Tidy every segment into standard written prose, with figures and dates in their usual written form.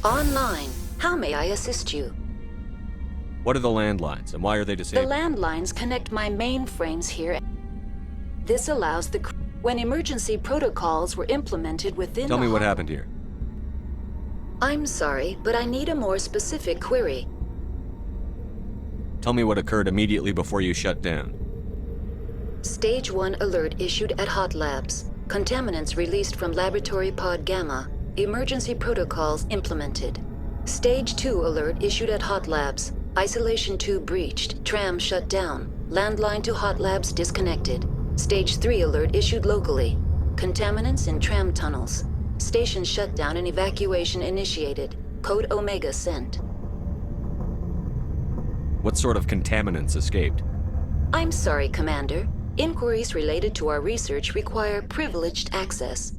Online. How may I assist you? What are the landlines, and why are they The disabled? landlines connect my mainframes here. This allows when emergency protocols were implemented within Tell the me what happened here. I'm sorry, but I need a more specific query. Tell me what occurred immediately before you shut down. Stage 1 alert issued at Hot Labs. Contaminants released from Laboratory Pod Gamma. Emergency protocols implemented. Stage 2 alert issued at Hot Labs. Isolation tube breached. Tram shut down. Landline to Hot Labs disconnected. Stage 3 alert issued locally. Contaminants in tram tunnels. Station shutdown and evacuation initiated. Code Omega sent. What sort of contaminants escaped? I'm sorry, Commander. Inquiries related to our research require privileged access.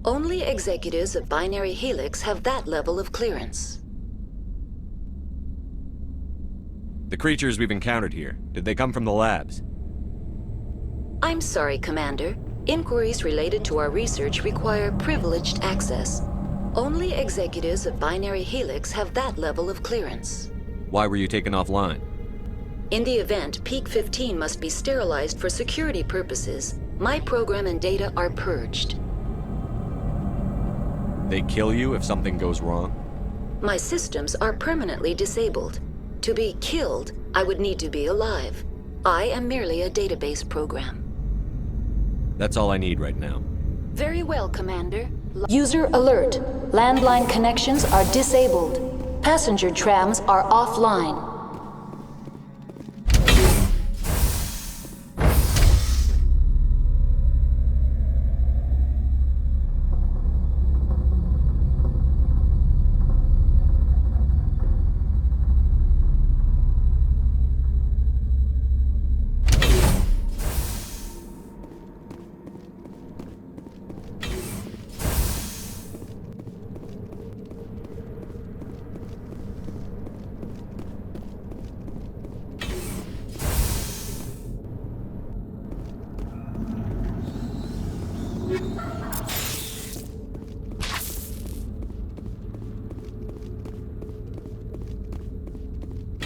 Only executives of Binary Helix have that level of clearance. The creatures we've encountered here, did they come from the labs? I'm sorry, Commander. Inquiries related to our research require privileged access. Only executives of Binary Helix have that level of clearance. Why were you taken offline? In the event, Peak 15 must be sterilized for security purposes. My program and data are purged. They kill you if something goes wrong? My systems are permanently disabled. To be killed, I would need to be alive. I am merely a database program. That's all I need right now. Very well, Commander. User alert. Landline connections are disabled. Passenger trams are offline.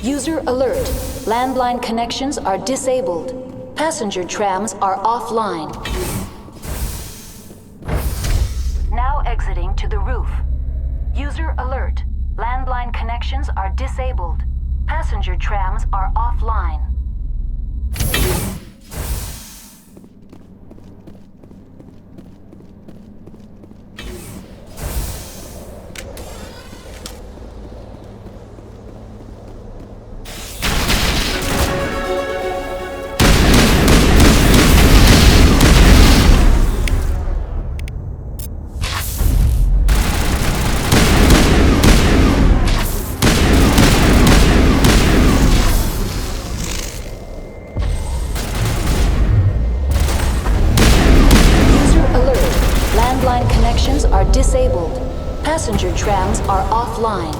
User alert. Landline connections are disabled. Passenger trams are offline. Now exiting to the roof. User alert. Landline connections are disabled. Passenger trams are offline. Landline connections are disabled. Passenger trams are offline.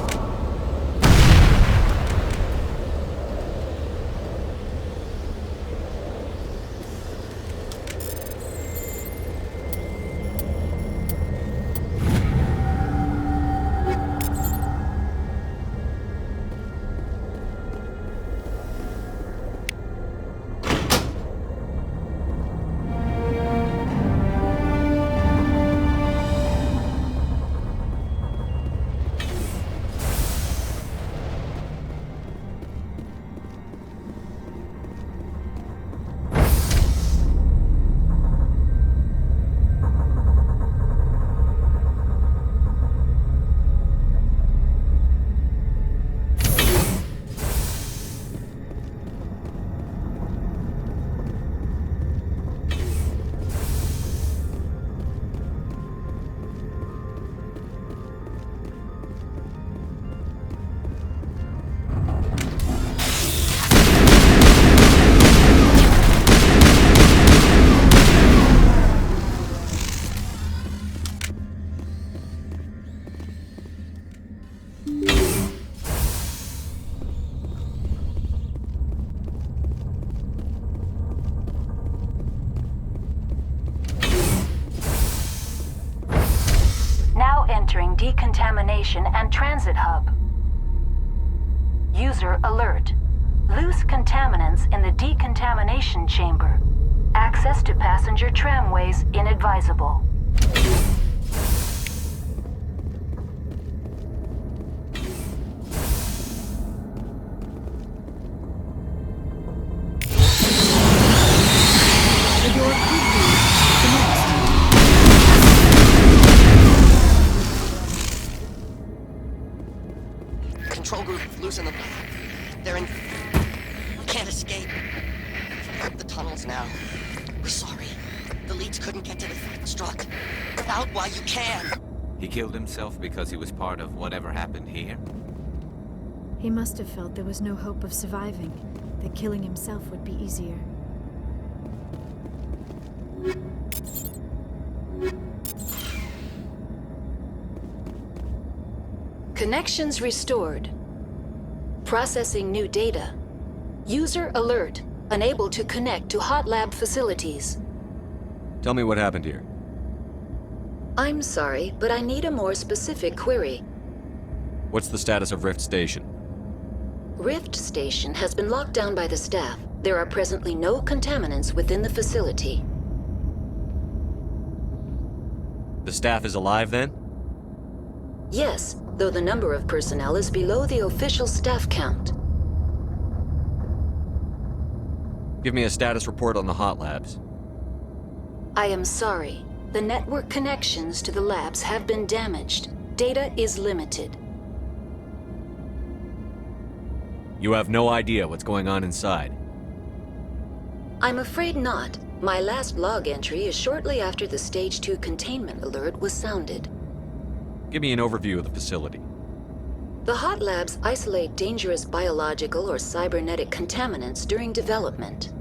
Decontamination and Transit Hub. User alert. Loose contaminants in the decontamination chamber. Access to passenger tramways inadvisable. Control group, loosen them. They're in... Can't escape. The tunnels now. We're sorry. The leads couldn't get to the struck. Out while you can. He killed himself because he was part of whatever happened here? He must have felt there was no hope of surviving, that killing himself would be easier. Connections restored. Processing new data. User alert. Unable to connect to Hot Lab facilities. Tell me what happened here. I'm sorry, but I need a more specific query. What's the status of Rift Station? Rift Station has been locked down by the staff. There are presently no contaminants within the facility. The staff is alive then? Yes, though the number of personnel is below the official staff count. Give me a status report on the Hot Labs. I am sorry. The network connections to the labs have been damaged. Data is limited. You have no idea what's going on inside. I'm afraid not. My last log entry is shortly after the Stage 2 containment alert was sounded. Give me an overview of the facility. The Hot Labs isolate dangerous biological or cybernetic contaminants during development.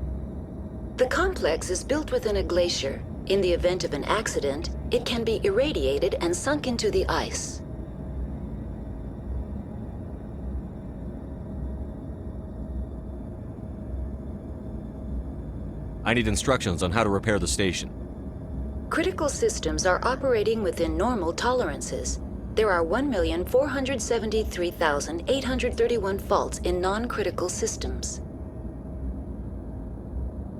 The complex is built within a glacier. In the event of an accident, it can be irradiated and sunk into the ice. I need instructions on how to repair the station. Critical systems are operating within normal tolerances. There are 1,473,831 faults in non-critical systems.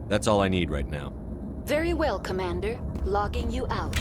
That's all I need right now. Very well, Commander. Logging you out.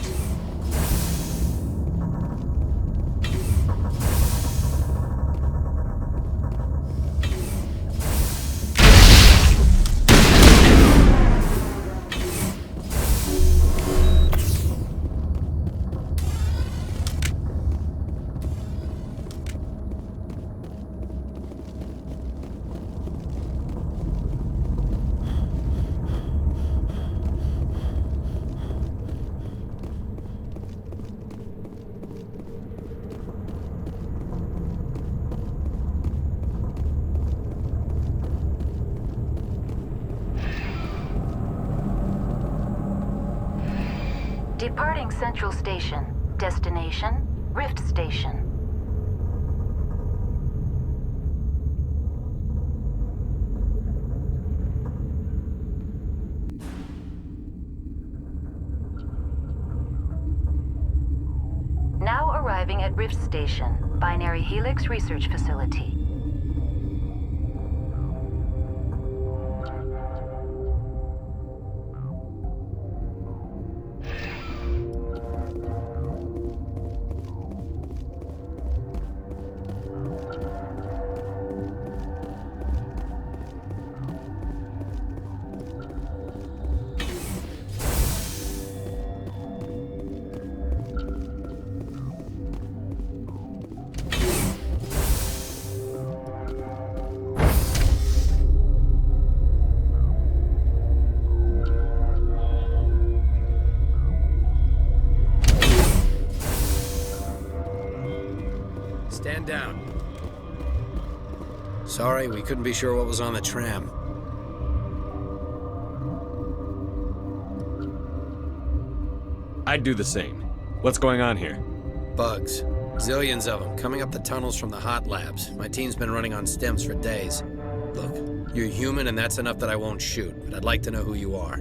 Departing Central Station. Destination, Rift Station. Now arriving at Rift Station, Binary Helix Research Facility. Stand down. Sorry, we couldn't be sure what was on the tram. I'd do the same. What's going on here? Bugs. Zillions of them, coming up the tunnels from the Hot Labs. My team's been running on stims for days. Look, you're human and that's enough that I won't shoot, but I'd like to know who you are.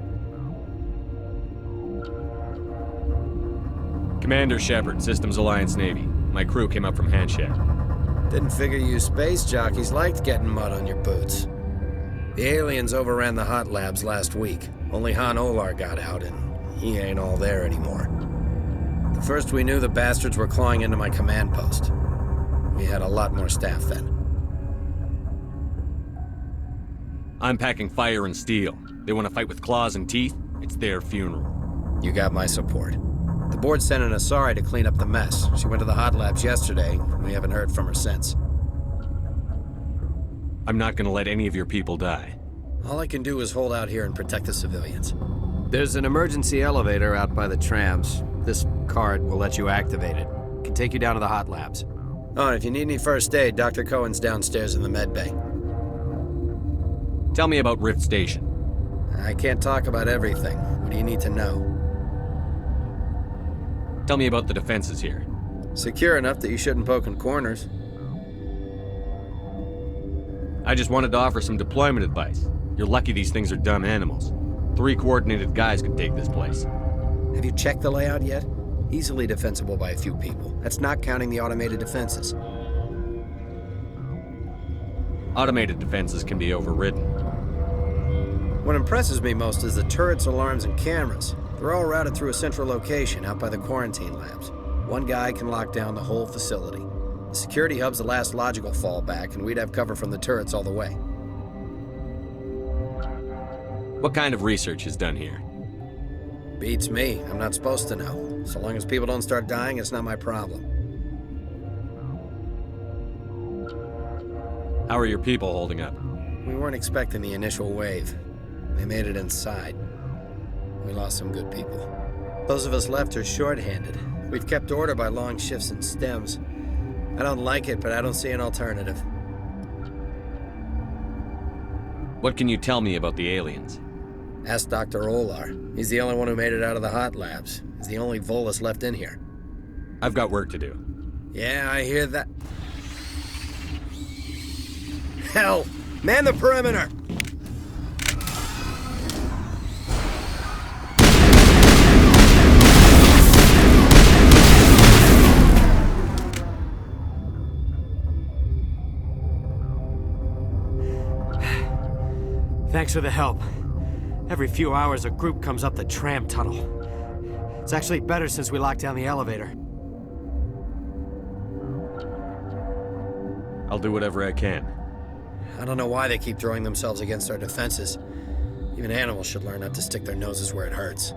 Commander Shepard, Systems Alliance Navy. My crew came up from Handshake. Didn't figure you space jockeys liked getting mud on your boots. The aliens overran the hot labs last week. Only Han Olar got out, and he ain't all there anymore. The first we knew, the bastards were clawing into my command post. We had a lot more staff then. I'm packing fire and steel. They want to fight with claws and teeth? It's their funeral. You got my support. The board sent an Asari to clean up the mess. She went to the hot labs yesterday. We haven't heard from her since. I'm not gonna let any of your people die. All I can do is hold out here and protect the civilians. There's an emergency elevator out by the trams. This card will let you activate it. Can take you down to the hot labs. Oh, and if you need any first aid, Dr. Cohen's downstairs in the med bay. Tell me about Rift Station. I can't talk about everything. What do you need to know? Tell me about the defenses here. Secure enough that you shouldn't poke in corners. I just wanted to offer some deployment advice. You're lucky these things are dumb animals. 3 coordinated guys could take this place. Have you checked the layout yet? Easily defensible by a few people. That's not counting the automated defenses. Automated defenses can be overridden. What impresses me most is the turrets, alarms, and cameras. They're all routed through a central location out by the quarantine labs. One guy can lock down the whole facility. The security hub's the last logical fallback, and we'd have cover from the turrets all the way. What kind of research is done here? Beats me. I'm not supposed to know. So long as people don't start dying, it's not my problem. How are your people holding up? We weren't expecting the initial wave. They made it inside. We lost some good people. Those of us left are short-handed. We've kept order by long shifts in stems. I don't like it, but I don't see an alternative. What can you tell me about the aliens? Ask Dr. Olar. He's the only one who made it out of the hot labs. He's the only Volus left in here. I've got work to do. Yeah, I hear that. Hell! Man the perimeter! Thanks for the help. Every few hours, a group comes up the tram tunnel. It's actually better since we locked down the elevator. I'll do whatever I can. I don't know why they keep throwing themselves against our defenses. Even animals should learn not to stick their noses where it hurts.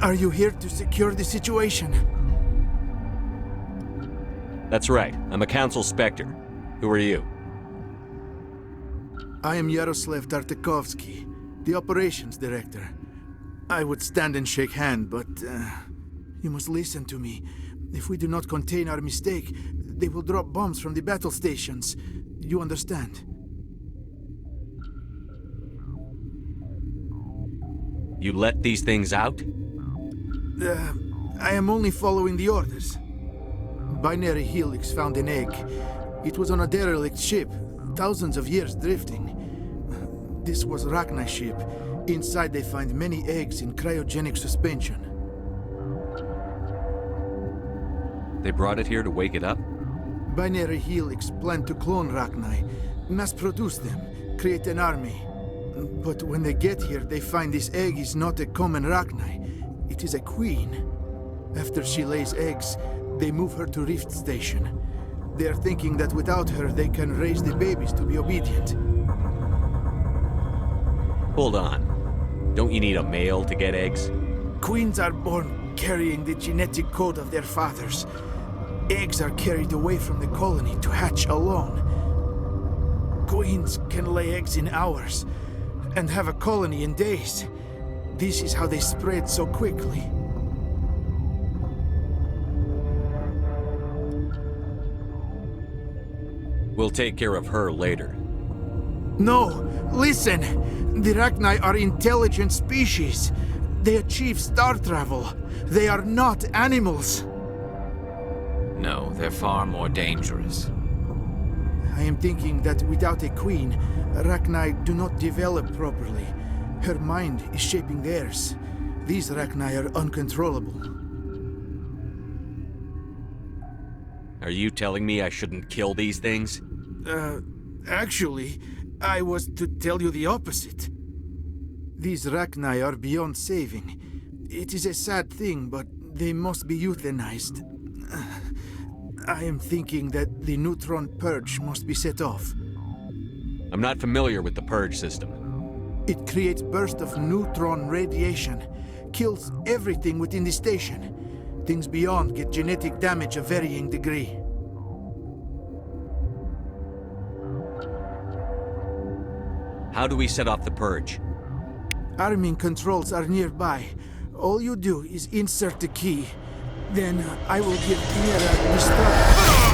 Are you here to secure the situation? That's right. I'm a Council Spectre. Who are you? I am Yaroslav Tartakovsky, the operations director. I would stand and shake hand, but you must listen to me. If we do not contain our mistake, they will drop bombs from the battle stations. You understand? You let these things out? I am only following the orders. Binary Helix found an egg. It was on a derelict ship, thousands of years drifting. This was Rachni's ship. Inside they find many eggs in cryogenic suspension. They brought it here to wake it up? Binary Helix planned to clone Rachni, mass-produce them, create an army. But when they get here, they find this egg is not a common Rachni. It is a queen. After she lays eggs, they move her to Rift Station. They're thinking that without her, they can raise the babies to be obedient. Hold on. Don't you need a male to get eggs? Queens are born carrying the genetic code of their fathers. Eggs are carried away from the colony to hatch alone. Queens can lay eggs in hours and have a colony in days. This is how they spread so quickly. We'll take care of her later. No, listen! The Rachni are intelligent species. They achieve star travel. They are not animals. No, they're far more dangerous. I am thinking that without a queen, Rachni do not develop properly. Her mind is shaping theirs. These Rachni are uncontrollable. Are you telling me I shouldn't kill these things? Actually, I was to tell you the opposite. These Rachni are beyond saving. It is a sad thing, but they must be euthanized. I am thinking that the neutron purge must be set off. I'm not familiar with the purge system. It creates bursts of neutron radiation, kills everything within the station. Things beyond get genetic damage of varying degree. How do we set off the purge? Arming controls are nearby. All you do is insert the key. Then I will give Tiara the start.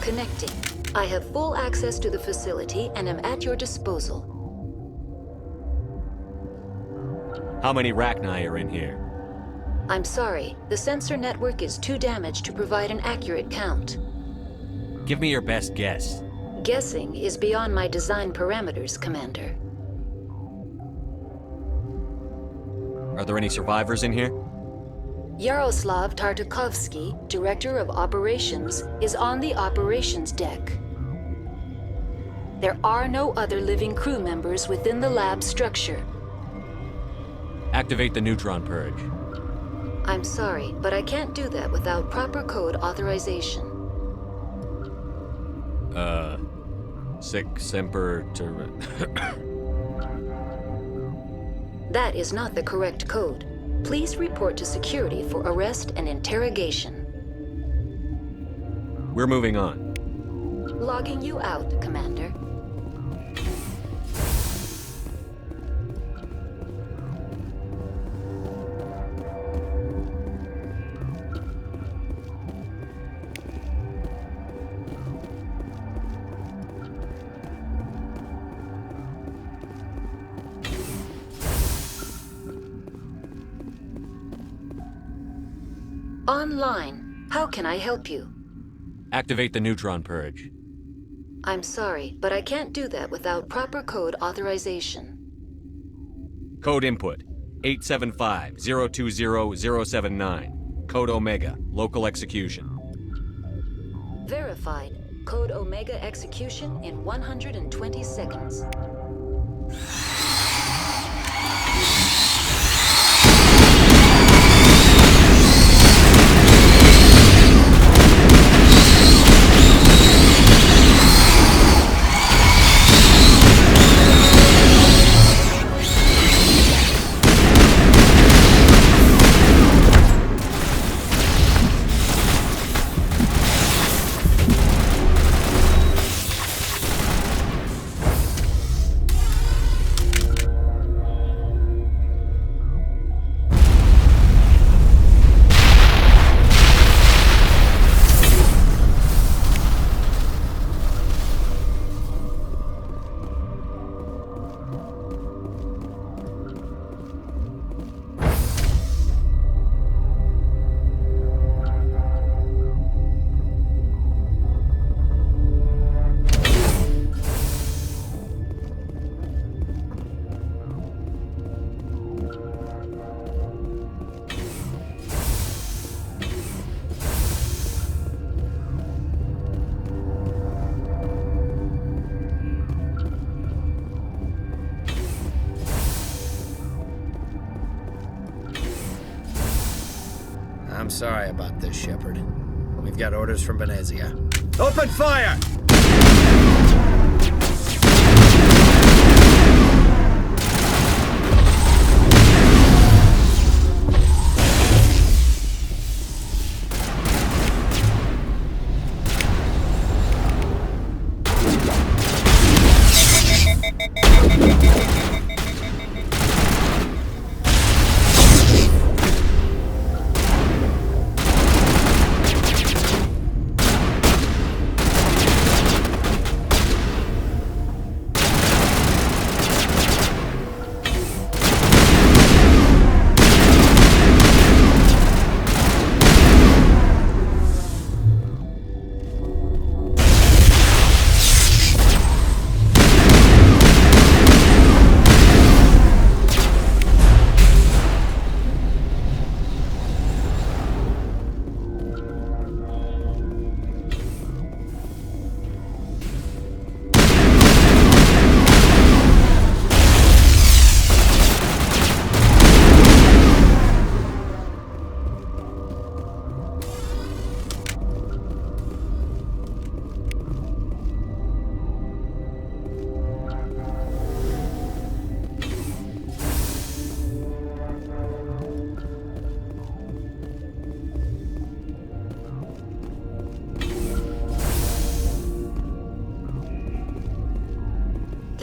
Connecting. I have full access to the facility and am at your disposal. How many Rachni are in here? I'm sorry, the sensor network is too damaged to provide an accurate count. Give me your best guess. Guessing is beyond my design parameters, Commander. Are there any survivors in here? Yaroslav Tartakovsky, Director of Operations, is on the operations deck. There are no other living crew members within the lab structure. Activate the neutron purge. I'm sorry, but I can't do that without proper code authorization. Sic semper That is not the correct code. Please report to security for arrest and interrogation. We're moving on. Logging you out, Commander. Online. How can I help you? Activate the neutron purge. I'm sorry, but I can't do that without proper code authorization. Code input 875-020-079. Code Omega. Local execution. Verified. Code Omega execution in 120 seconds. I'm sorry about this, Shepard. We've got orders from Venezia. Open fire!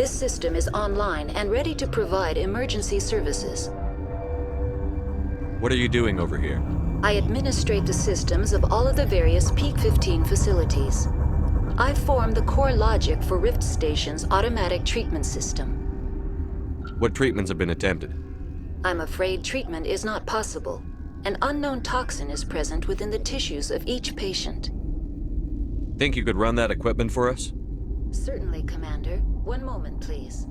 This system is online and ready to provide emergency services. What are you doing over here? I administrate the systems of all of the various Peak 15 facilities. I form the core logic for Rift Station's automatic treatment system. What treatments have been attempted? I'm afraid treatment is not possible. An unknown toxin is present within the tissues of each patient. Think you could run that equipment for us? Certainly, Commander. One moment, please.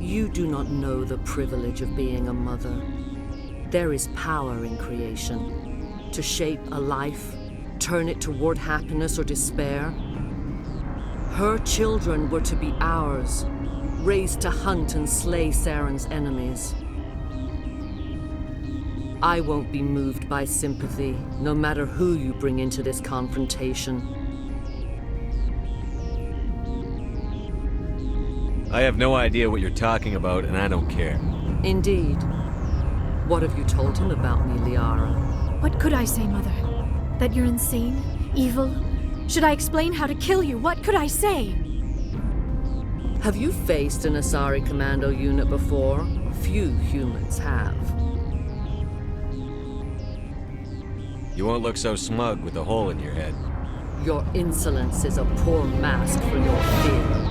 You do not know the privilege of being a mother. There is power in creation. To shape a life, turn it toward happiness or despair. Her children were to be ours, raised to hunt and slay Saren's enemies. I won't be moved by sympathy, no matter who you bring into this confrontation. I have no idea what you're talking about, and I don't care. Indeed. What have you told him about me, Liara? What could I say, Mother? That you're insane? Evil? Should I explain how to kill you? What could I say? Have you faced an Asari commando unit before? Few humans have. You won't look so smug with a hole in your head. Your insolence is a poor mask for your fear.